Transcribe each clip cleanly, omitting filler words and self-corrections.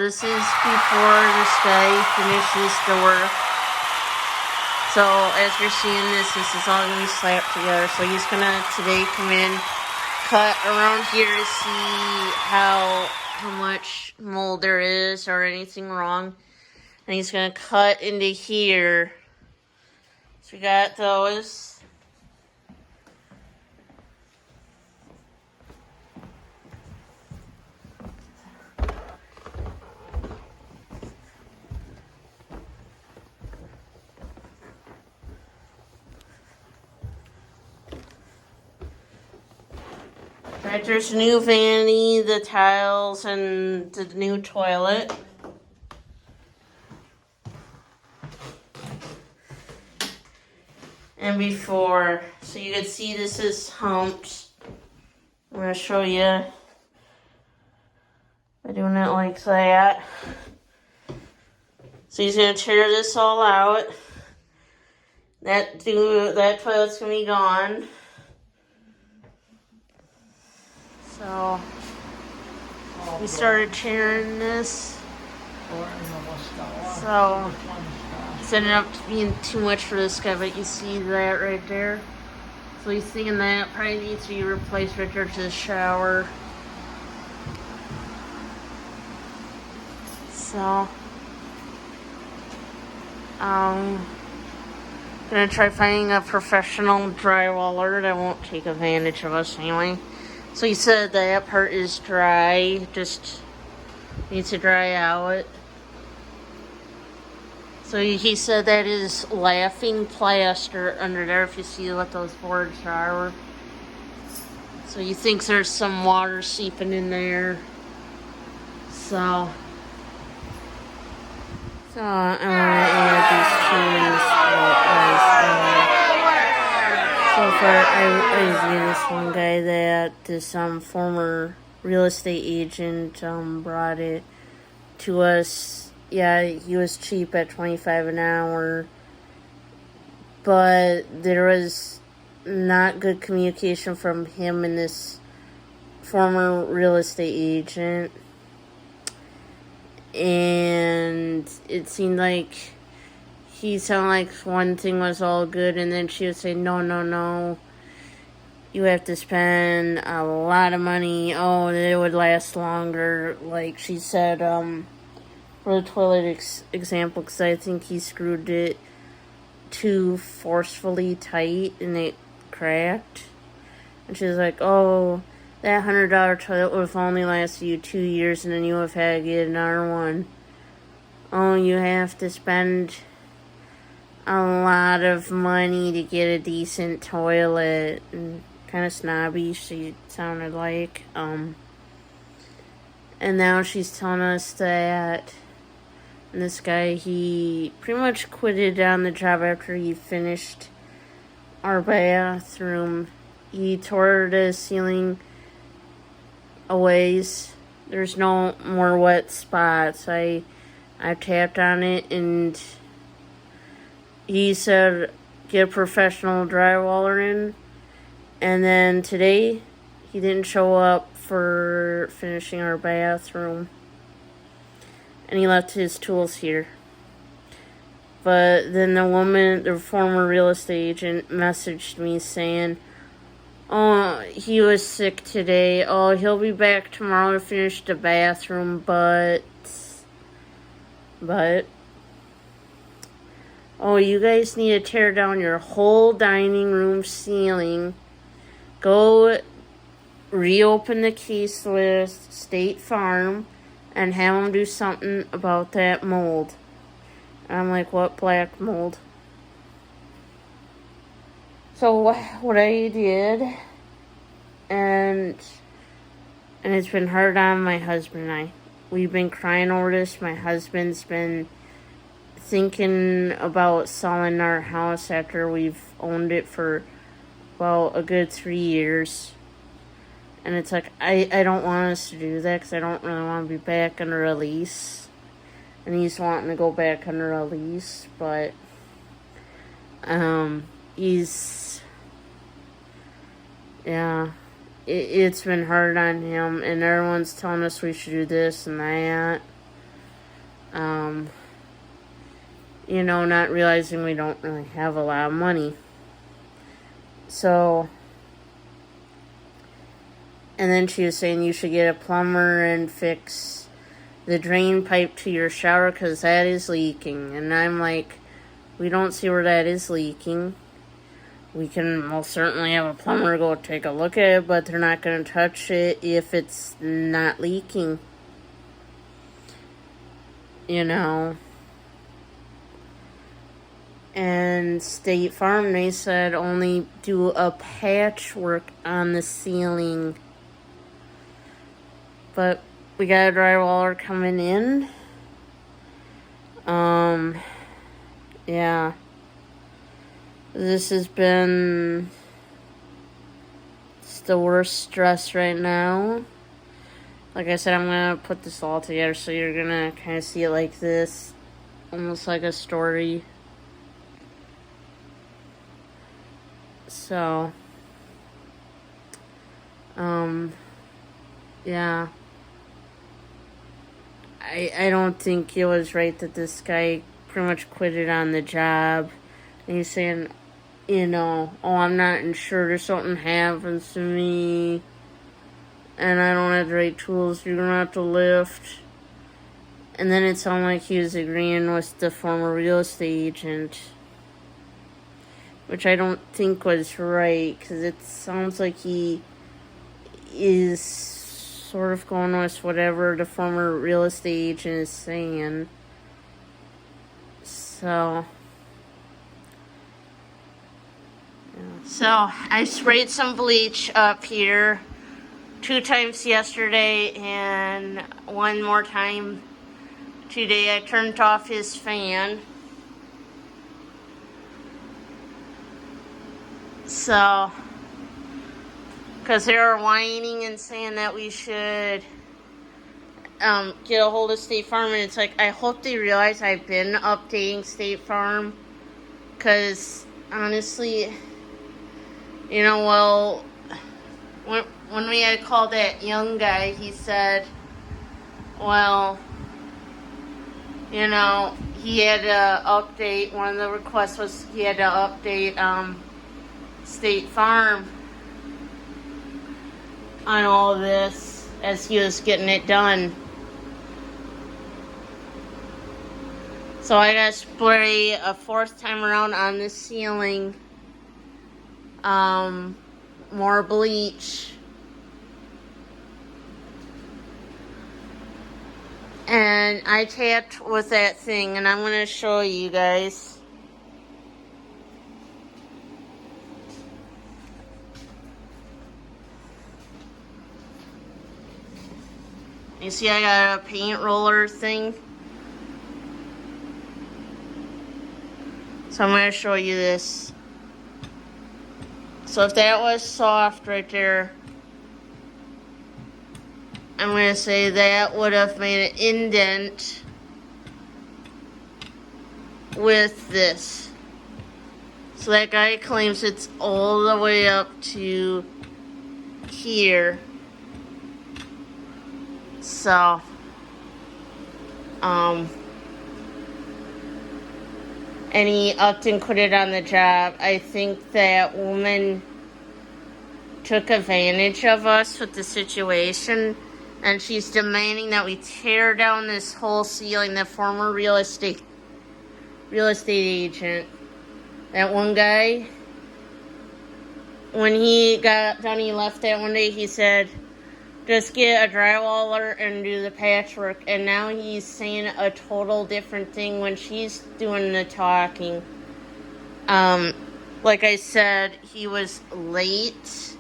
this is before this guy finishes the work. So as you're seeing this is all going to be slapped together. So he's going to today come in, cut around here to see how much mold there is or anything wrong. And he's going to cut into here. So we got those. Right, there's a new vanity, the tiles, and the new toilet. And before, so you can see this is humped. I'm going to show you by doing it like that. So he's going to tear this all out. That toilet's going to be gone. So we started tearing this. So it's ended up being too much for this guy, but you see that right there. So he's thinking that probably needs to be replaced right there to the shower. So gonna try finding a professional drywaller that won't take advantage of us anyway. So he said that part is dry, just needs to dry out. So he said that is laughing plaster under there, if you see what those boards are. So he thinks there's some water seeping in there. So I'm gonna add these two. So far, I knew this one guy that this former real estate agent brought it to us. Yeah, he was cheap at $25 an hour, but there was not good communication from him and this former real estate agent, and it seemed like he sounded like one thing was all good, and then she would say, no, you have to spend a lot of money. Oh, it would last longer. Like she said, for the toilet example, because I think he screwed it too forcefully tight and it cracked. And she was like, oh, that $100 toilet would have only lasted you 2 years, and then you would have had to get another one. Oh, you have to spend a lot of money to get a decent toilet. And kind of snobby, she sounded like. And now she's telling us that this guy, he pretty much quitted on the job after he finished our bathroom. He tore the ceiling a ways. There's no more wet spots. I tapped on it, and he said get a professional drywaller in. And then today he didn't show up for finishing our bathroom, and he left his tools here. But then the former real estate agent, messaged me saying, oh, he was sick today. Oh, he'll be back tomorrow to finish the bathroom, but, oh, you guys need to tear down your whole dining room ceiling. Go reopen the case with State Farm and have them do something about that mold. And I'm like, what black mold? So what I did, and it's been hard on my husband and I. We've been crying over this. My husband's been thinking about selling our house after we've owned it for, well, a good 3 years. And it's like, I don't want us to do that because I don't really want to be back under a lease. And he's wanting to go back under a lease, but it's been hard on him, and everyone's telling us we should do this and that. Um, not realizing we don't really have a lot of money. So, and then she was saying you should get a plumber and fix the drain pipe to your shower because that is leaking. And I'm like, we don't see where that is leaking. We can most certainly have a plumber go take a look at it, but they're not going to touch it if it's not leaking. And State Farm, they said only do a patchwork on the ceiling. But we got a drywaller coming in. Yeah. This has been the worst stress right now. Like I said, I'm going to put this all together so you're going to kind of see it like this. Almost like a story. So, yeah. I don't think it was right that this guy pretty much quitted on the job. And he's saying, oh, I'm not insured if something happens to me. And I don't have the right tools, you're going to have to lift. And then it sounded like he was agreeing with the former real estate agent. Which I don't think was right, because it sounds like he is sort of going with whatever the former real estate agent is saying. So I sprayed some bleach up here 2 times yesterday and 1 more time today. I turned off his fan. So, because they were whining and saying that we should get a hold of State Farm, and it's like, I hope they realize I've been updating State Farm, because honestly, well, when we had called that young guy, he said, well, he had to update, one of the requests was he had to update State Farm on all of this as he was getting it done. So I gotta spray a 4th time around on the ceiling. More bleach. And I tapped with that thing, and I'm gonna show you guys. You see I got a paint roller thing. So I'm going to show you this. So if that was soft right there, I'm going to say that would have made an indent with this. So that guy claims it's all the way up to here. So, and he upped and quit it on the job. I think that woman took advantage of us with the situation, and she's demanding that we tear down this whole ceiling. The former real estate agent, that one guy, when he got done, he left that one day, he said, just get a drywaller and do the patchwork. And now he's saying a total different thing when she's doing the talking. Like I said, he was late,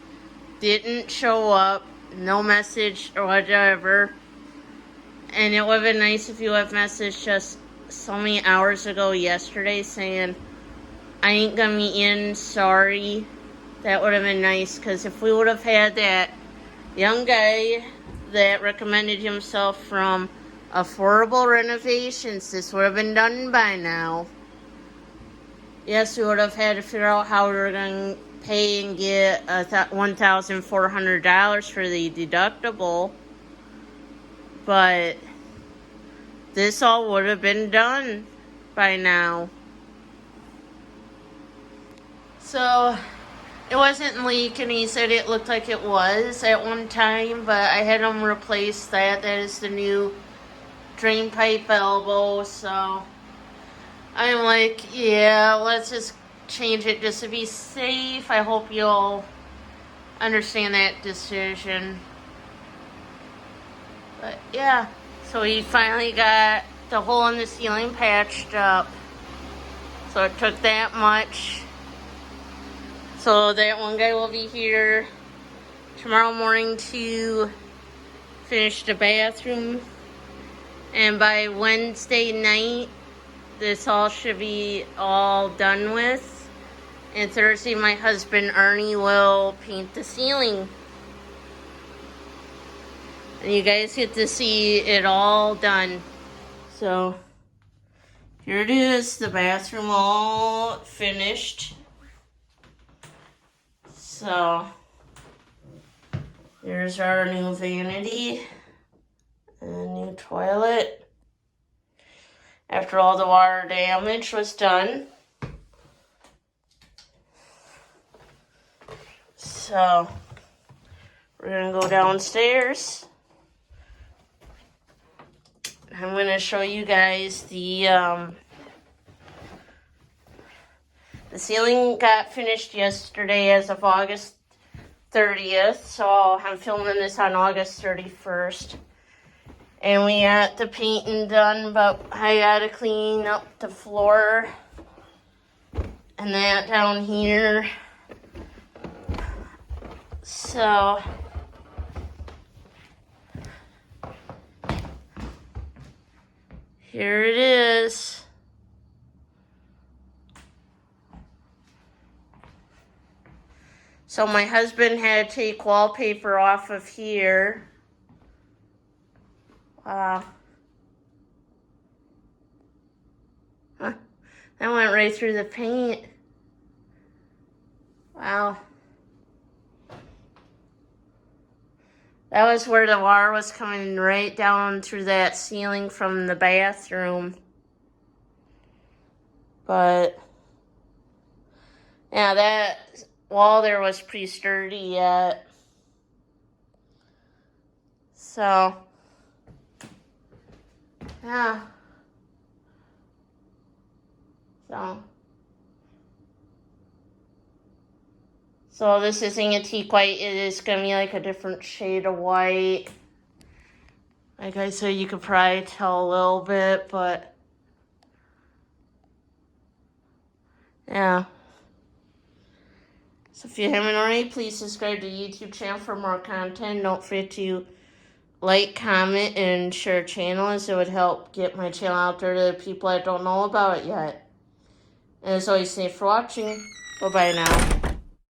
didn't show up, no message or whatever. And it would have been nice if you have messaged just so many hours ago yesterday saying, I ain't gonna be in, sorry. That would have been nice, because if we would have had that young guy that recommended himself from Affordable Renovations, this would have been done by now. Yes, we would have had to figure out how we were going to pay and get $1,400 for the deductible. But this all would have been done by now. So it wasn't leaking. He said it looked like it was at one time, but I had him replace that. That is the new drain pipe elbow. So I'm like, yeah, let's just change it just to be safe. I hope you'll understand that decision. But yeah, so he finally got the hole in the ceiling patched up. So it took that much. So that one guy will be here tomorrow morning to finish the bathroom. And by Wednesday night, this all should be all done with. And Thursday, my husband Ernie will paint the ceiling. And you guys get to see it all done. So here it is, the bathroom all finished. So here's our new vanity and a new toilet. After all the water damage was done. So we're gonna go downstairs. I'm gonna show you guys the ceiling got finished yesterday as of August 30th, so I'm filming this on August 31st. And we got the painting done, but I gotta clean up the floor and that down here. So here it is. So my husband had to take wallpaper off of here. Wow. Huh. That went right through the paint. Wow. That was where the water was coming right down through that ceiling from the bathroom. But yeah, that wall there was pretty sturdy yet. So yeah. So this isn't a teak white. It is going to be like a different shade of white. Like I said, you could probably tell a little bit, but yeah. So if you haven't already, please subscribe to the YouTube channel for more content. Don't forget to like, comment, and share channel, as it would help get my channel out there to people that don't know about it yet. And as always, thanks for watching. Bye-bye now.